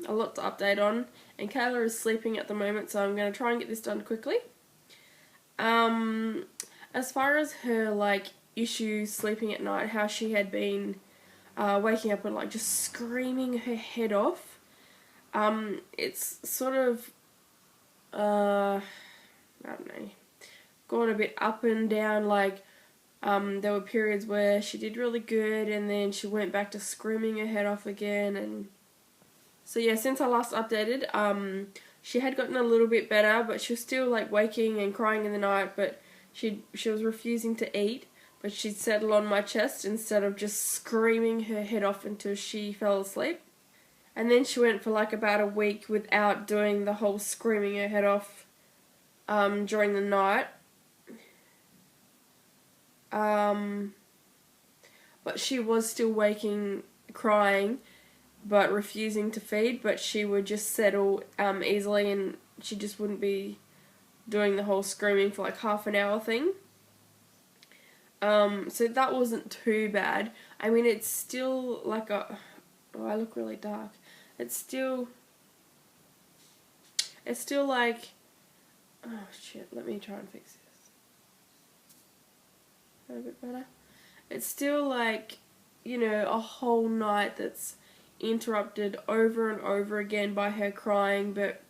A lot to update on, and Kayla is sleeping at the moment, so I'm going to try and get this done quickly. Um, as far as her issues sleeping at night, how she had been waking up and just screaming her head off. It's sort of I don't know, gone a bit up and down. There were periods where she did really good, and then she went back to screaming her head off again. And so yeah, since I last updated, she had gotten a little bit better, but she was still waking and crying in the night. But she was refusing to eat, but she'd settle on my chest instead of just screaming her head off until she fell asleep. And then she went for about a week without doing the whole screaming her head off during the night. Um, but she was still waking, crying, but refusing to feed. But she would just settle easily, and she just wouldn't be doing the whole screaming for half an hour thing. So that wasn't too bad. I mean, it's still Oh, I look really dark. It's still. It's still Oh shit! Let me try and fix this. A bit better. It's still a whole night that's interrupted over and over again by her crying. But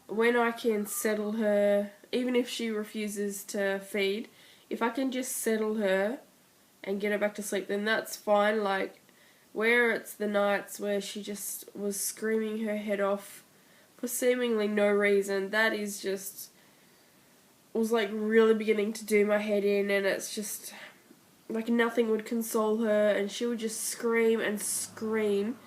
when I can settle her, even if she refuses to feed, if I can just settle her and get her back to sleep, then that's fine. Where it's the nights where she just was screaming her head off for seemingly no reason, that is just was really beginning to do my head in. And it's just nothing would console her, and she would just scream and scream,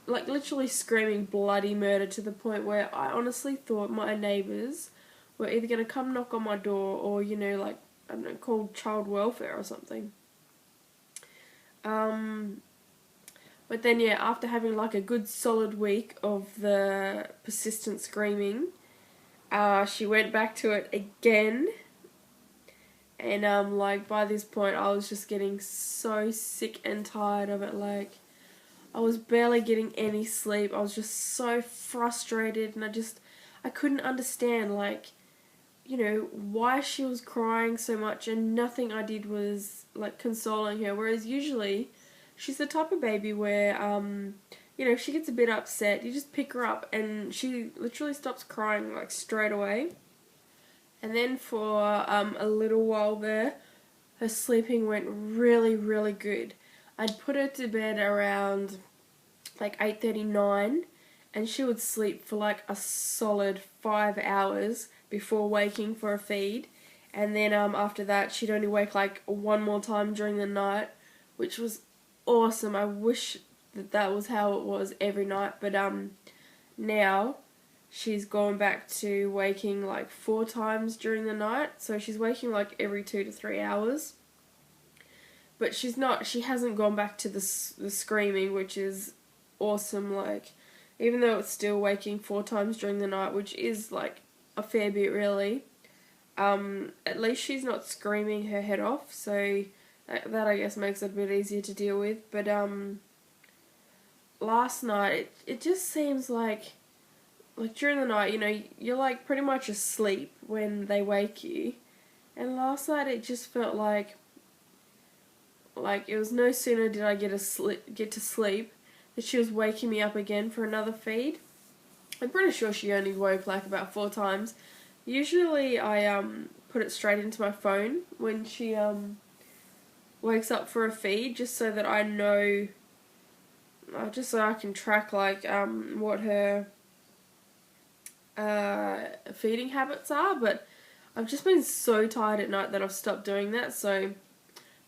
literally screaming bloody murder, to the point where I honestly thought my neighbours were either going to come knock on my door or, I don't know, call child welfare or something. But then, yeah, after having a good solid week of the persistent screaming, she went back to it again. And by this point, I was just getting so sick and tired of it. I was barely getting any sleep. I was just so frustrated, and I couldn't understand why she was crying so much, and nothing I did was consoling her. Whereas usually, she's the type of baby where if she gets a bit upset, you just pick her up and she literally stops crying straight away. And then for a little while there, her sleeping went really, really good. I'd put her to bed around 8:39, and she would sleep for a solid 5 hours before waking for a feed. And then after that, she'd only wake one more time during the night, which was awesome. I wish that was how it was every night. But now she's gone back to waking 4 times during the night, so she's waking every 2 to 3 hours. But she hasn't gone back to the screaming, which is awesome. Even though it's still waking 4 times during the night, which is a fair bit really, at least she's not screaming her head off, so that I guess makes it a bit easier to deal with. But last night it just seems during the night, you're pretty much asleep when they wake you. And last night it just felt like it was no sooner did I get to sleep that she was waking me up again for another feed. I'm pretty sure she only woke about 4 times. Usually I put it straight into my phone when she wakes up for a feed, just so that I know, just so I can track what her feeding habits are. But I've just been so tired at night that I've stopped doing that. So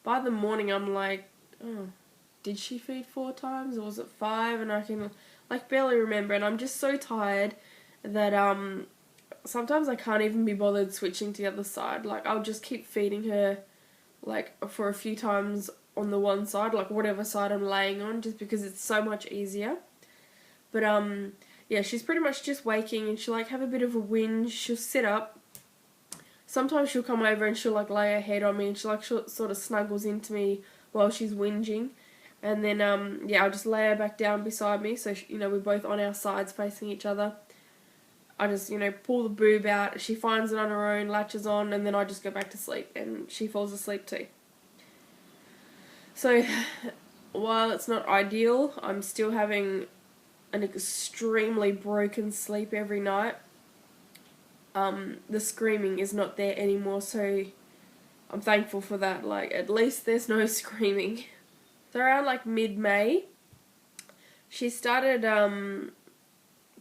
by the morning I'm oh, did she feed 4 times or was it 5? And I can barely remember, and I'm just so tired that sometimes I can't even be bothered switching to the other side. I'll just keep feeding her for a few times on the one side, whatever side I'm laying on, just because it's so much easier. But yeah, she's pretty much just waking, and she'll have a bit of a whinge. She'll sit up. Sometimes she'll come over and she'll lay her head on me, and she'll sort of snuggles into me while she's whinging. And then, yeah, I'll just lay her back down beside me, so, you know, we're both on our sides facing each other. I just, you know, pull the boob out, she finds it on her own, latches on, and then I just go back to sleep, and she falls asleep too. So, while it's not ideal, I'm still having an extremely broken sleep every night. The screaming is not there anymore, so I'm thankful for that. Like, at least there's no screaming. So around like mid-May, she started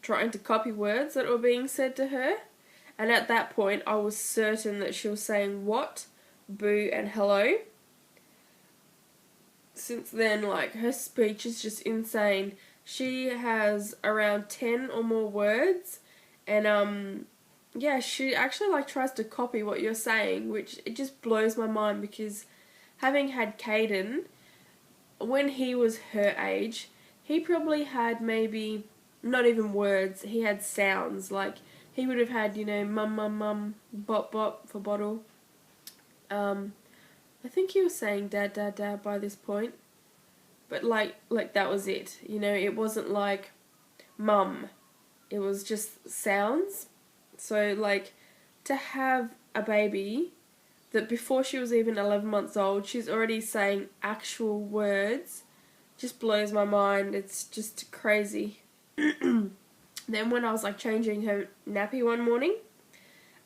trying to copy words that were being said to her, and at that point I was certain that she was saying what, boo, and hello. Since then, like, her speech is just insane. She has around 10 or more words, and yeah, she actually like tries to copy what you're saying, which it just blows my mind, because having had Caden, when he was her age, he probably had maybe not even words, he had sounds. Like, he would have had, you know, mum mum mum, bop bop for bottle. I think he was saying dad dad dad by this point, but like that was it. You know, it wasn't like mum, it was just sounds. So like, to have a baby that before she was even 11 months old, she's already saying actual words, just blows my mind. It's just crazy. Then when I was like changing her nappy one morning,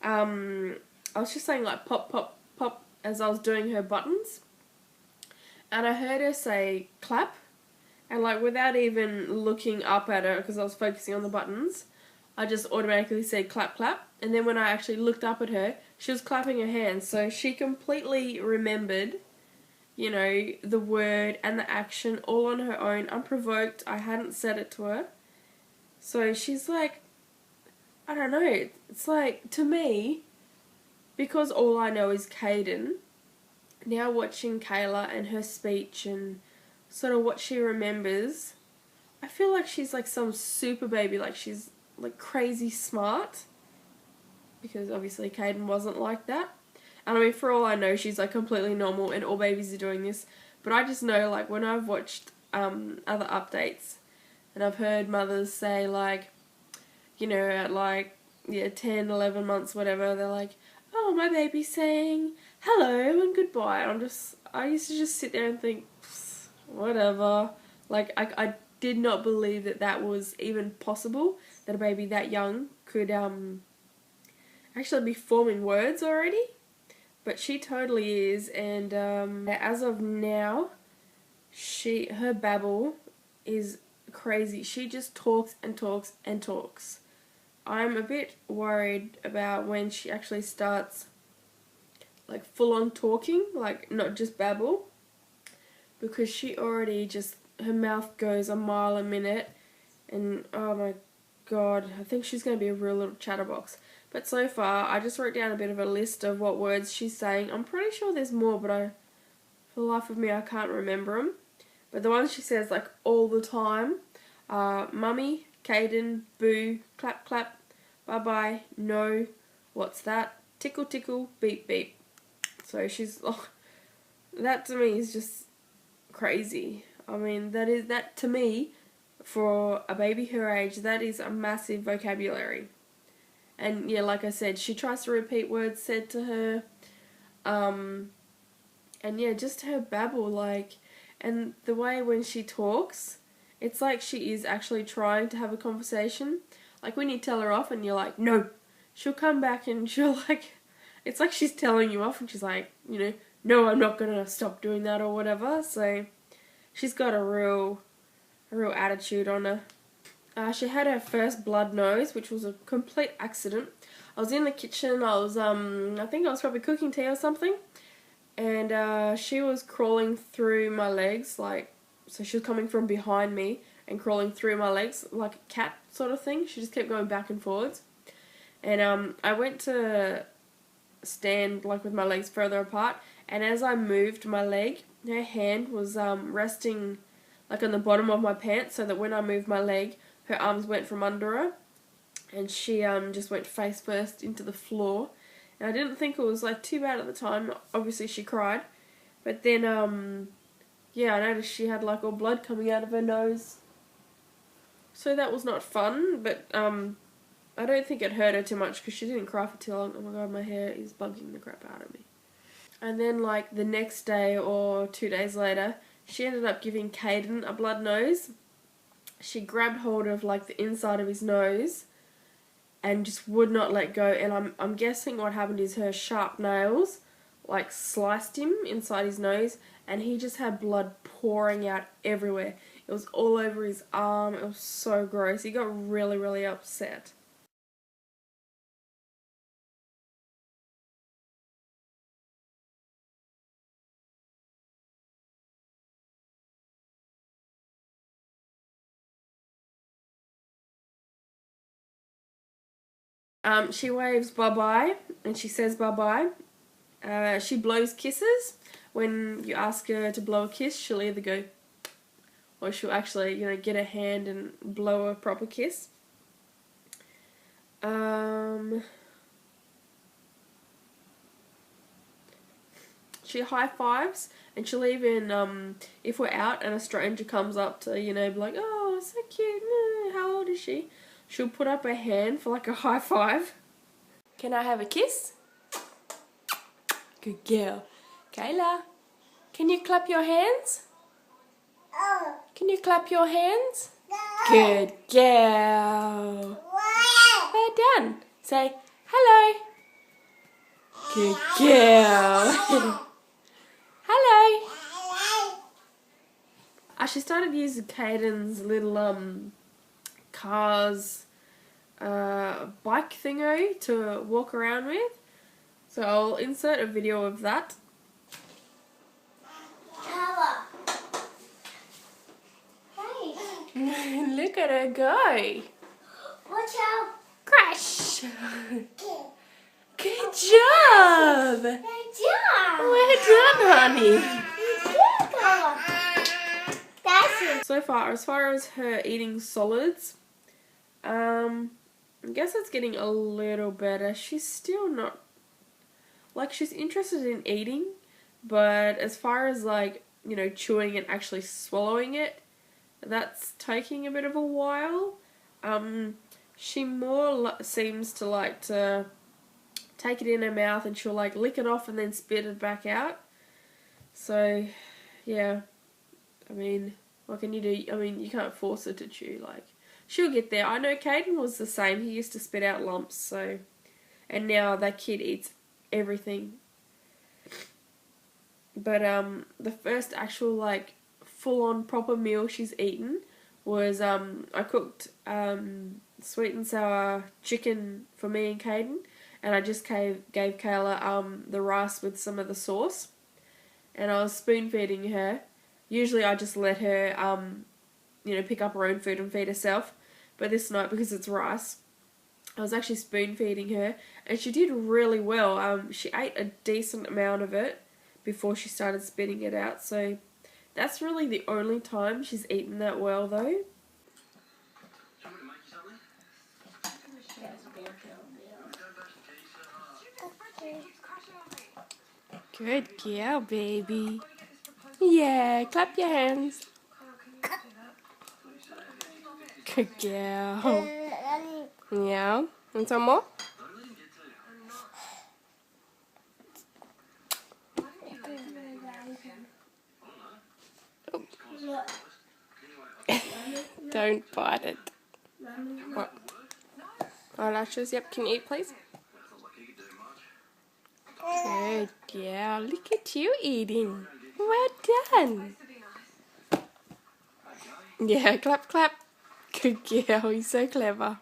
I was just saying like pop pop pop as I was doing her buttons, and I heard her say clap, and like without even looking up at her because I was focusing on the buttons, I just automatically said clap clap. And then when I actually looked up at her, she was clapping her hands, so she completely remembered, you know, the word and the action all on her own, unprovoked. I hadn't said it to her. So she's like, I don't know, it's like, to me, because all I know is Caden, now watching Kayla and her speech and sort of what she remembers, I feel like she's like some super baby, like she's like crazy smart, because obviously Caden wasn't like that. And I mean, for all I know, she's like completely normal and all babies are doing this, but I just know, like, when I've watched other updates, and I've heard mothers say, like, you know, at like, yeah, 10, 11 months, whatever, they're like, oh, my baby's saying hello and goodbye. And I used to just sit there and think, whatever. Like, I did not believe that that was even possible, that a baby that young could actually be forming words already. But she totally is, and as of now, her babble is crazy. She just talks and talks and talks. I'm a bit worried about when she actually starts like full on talking, like not just babble, because she already just, her mouth goes a mile a minute, and oh my god, I think she's going to be a real little chatterbox. But so far, I just wrote down a bit of a list of what words she's saying. I'm pretty sure there's more, but for the life of me, I can't remember them. But the ones she says like all the time are mummy, Caden, boo, clap clap, bye bye, no, what's that, tickle tickle, beep beep. So she's, oh, that to me is just crazy. I mean, that to me, for a baby her age, that is a massive vocabulary. And yeah, like I said, she tries to repeat words said to her. And yeah, just her babble, like, and the way when she talks, it's like she is actually trying to have a conversation. Like when you tell her off and you're like, no, she'll come back and she'll like, it's like she's telling you off and she's like, you know, no, I'm not gonna stop doing that or whatever. So she's got a real attitude on her. She had her first blood nose, which was a complete accident. I was in the kitchen, I think I was probably cooking tea or something, and she was crawling through my legs, like, so she was coming from behind me and crawling through my legs like a cat sort of thing. She just kept going back and forwards. And I went to stand like with my legs further apart, and as I moved my leg, her hand was resting like on the bottom of my pants, so that when I moved my leg, her arms went from under her, and she just went face first into the floor. And I didn't think it was like too bad at the time. Obviously she cried, but then yeah, I noticed she had like all blood coming out of her nose. So that was not fun, but I don't think it hurt her too much because she didn't cry for too long. Oh my god, my hair is bugging the crap out of me. And then like the next day or 2 days later, she ended up giving Caden a blood nose. She grabbed hold of like the inside of his nose and just would not let go. And I'm guessing what happened is her sharp nails like sliced him inside his nose, and he just had blood pouring out everywhere. It was all over his arm. It was so gross. He got really, really upset. She waves bye-bye, and she says bye-bye. She blows kisses. When you ask her to blow a kiss, she'll either go, or she'll actually, get her hand and blow a proper kiss. She high fives, and she'll even, if we're out and a stranger comes up to, be like, oh, so cute, how old is she? She'll put up her hand for like a high five. Can I have a kiss? Good girl. Kayla, can you clap your hands? Can you clap your hands? Good girl. Well done. Say hello. Good girl. Hello. She started using Caden's little cars bike thingo to walk around with. So I'll insert a video of that. Look at her go. Watch out. Crash. Good job. Good job. Well done, honey. So far, as far as her eating solids, I guess it's getting a little better. She's still not, like, she's interested in eating, but as far as, like, chewing and actually swallowing it, that's taking a bit of a while. She more seems to like to take it in her mouth, and she'll like lick it off and then spit it back out. So, yeah, I mean, what can you do? I mean, you can't force her to chew, like, she'll get there. I know Caden was the same. He used to spit out lumps, so, and now that kid eats everything. But, the first actual, like, full-on proper meal she's eaten was, I cooked, sweet and sour chicken for me and Caden, and I just gave Kayla, the rice with some of the sauce, and I was spoon-feeding her. Usually I just let her, pick up her own food and feed herself, but this night, because it's rice, I was actually spoon-feeding her, and she did really well. She ate a decent amount of it before she started spitting it out, so that's really the only time she's eaten that well, though. Good girl, baby. Yeah, clap your hands. Good girl. Yeah, and some more? Oh. Don't bite it. What? Eyelashes, yep, can you eat, please? Good girl, look at you eating. Well done. Yeah, clap, clap. Good girl, you're so clever.